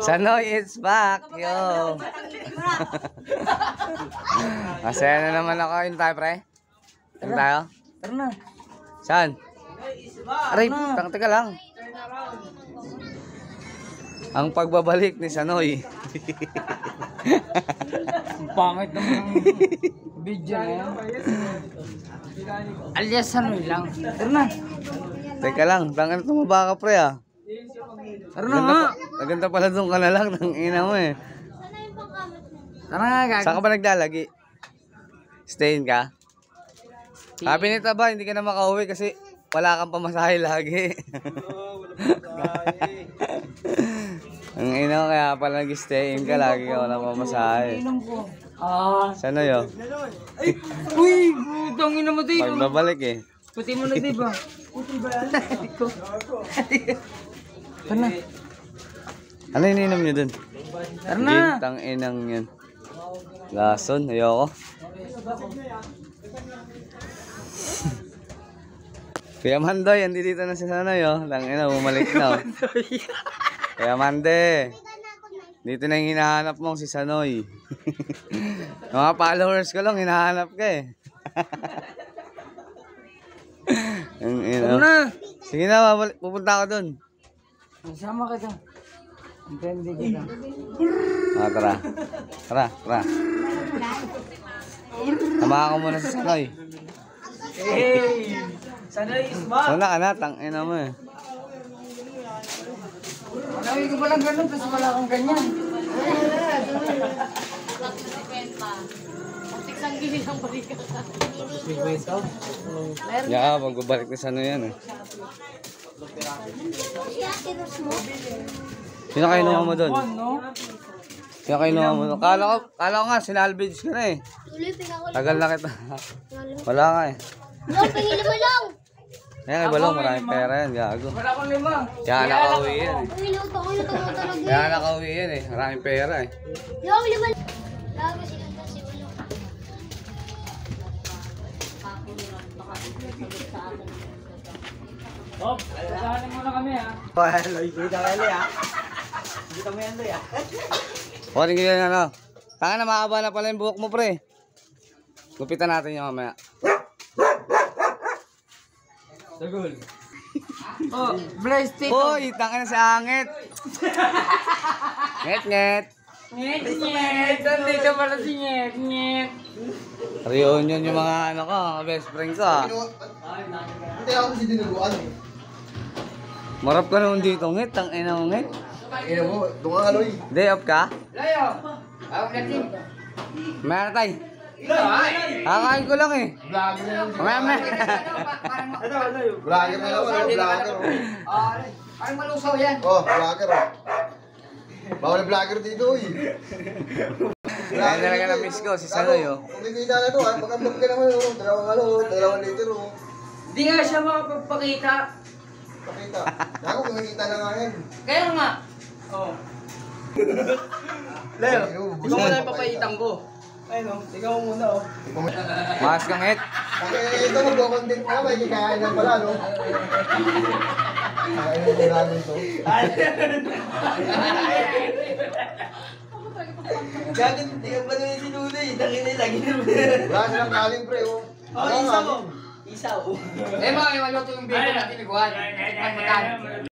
Sanoy is back, yo. Masaya na naman ako. Yun tayo, pre. Yun tayo? Tara na. Saan? Aray, teka lang. Ang pagbabalik ni Sanoy. Ang pangit naman ang video na yan. Alias Sanoy lang. Tara na. Teka lang, tangan tumaba ka, pre, ah. Tara na nga. Naganda pala doon ka na lang ng ina mo, eh. Tara nga, gag. Saan ka ba naglalagi? Stayin ka? Sabi nito ba, hindi ka na makauwi kasi wala kang pamasahe lagi. Ang ina ko kaya pala nag-stayin ka, lagi ka wala pamasahe. Sana yun? Uy, butang ina mo dito. Pagbabalik, eh. Puti mo na, diba? Puti ba yan? Tara na. Ano ininom nyo dun? Tara na. Gintang inang yun. Lason, ayoko. Kuya Mandoy, hindi dito na si Sanoy, oh. Langina, bumalik na, oh. Kuya Mande, dito na yung hinahanap mo si Sanoy. Mga followers ko lang, hinahanap ka, eh. Tara na. Sige na, pupunta ako dun. Masama kita. Intindi kita. Tara. Tara. Tama ako muna si Sanoy. Hey! Sanoy is back! Sana ka na, tangina mo, eh. Manawin ko palang ganun, kasi wala kang ganyan. Yeah, magbabalik na Sanoy yan, eh. Sino kayo naman mo doon? Sino kayo naman mo doon? Kala ko nga, sinalvage ka na, eh. Tagal na kita. Wala nga, eh. Yan kay Balong, maraming pera yan, gago. Wala akong lima. Kaya nakauwi yan, eh. Kaya nakauwi yan, eh. Maraming pera, eh. Top, sasahanin mo na kami, ha? Kunin ko yan, ano. Taka na, mahaba na pala yung buhok mo, pre. Gupitan natin yung mamaya. Sagol. Oh, blessed tito. Uy, tanga na sa angit. Nget. Nyet. Nandito pala si Nyet. Reunion yung mga ano ko, mga best friend ko, ah. Hindi ako kasi dinuguan, eh. Marap ka naman dito, ngit. Tangina mo, ngit. Ina mo, doon ka aloy. Day off ka? Layo. Ako natin. Meron tayo. Kakain ko lang, eh. Vlogger na lang. Mamaya. Vlogger na lang, vlogger. Parang malusaw yan. Oh, vlogger, oh. Bawal na vlogger dito, eh. Kaya talaga na-miss ko, si Sanoy, oh. Kumikita na to, ah. Pag-upload ka naman, oh. Dalawang liter, oh. Hindi nga siya makapagpakita. Pakita. Ako, kumikita na nga yan. Kaya nga. Oh. Leo, Ikaw muna yung papaitang ko. Ayun o, ikaw muna o. Mas kang ngit. Kasi ito, mag-content ka, may kikain lang pala, no? Kain mo namin to. Gagawin, hindi ka ba naman sinunay? Tangin lagi naman. Wala silang kaling, pre, oh. Oh, isaw. Isaw. Eh mga, iwaluto yung bacon natin, iguan. Ang matan.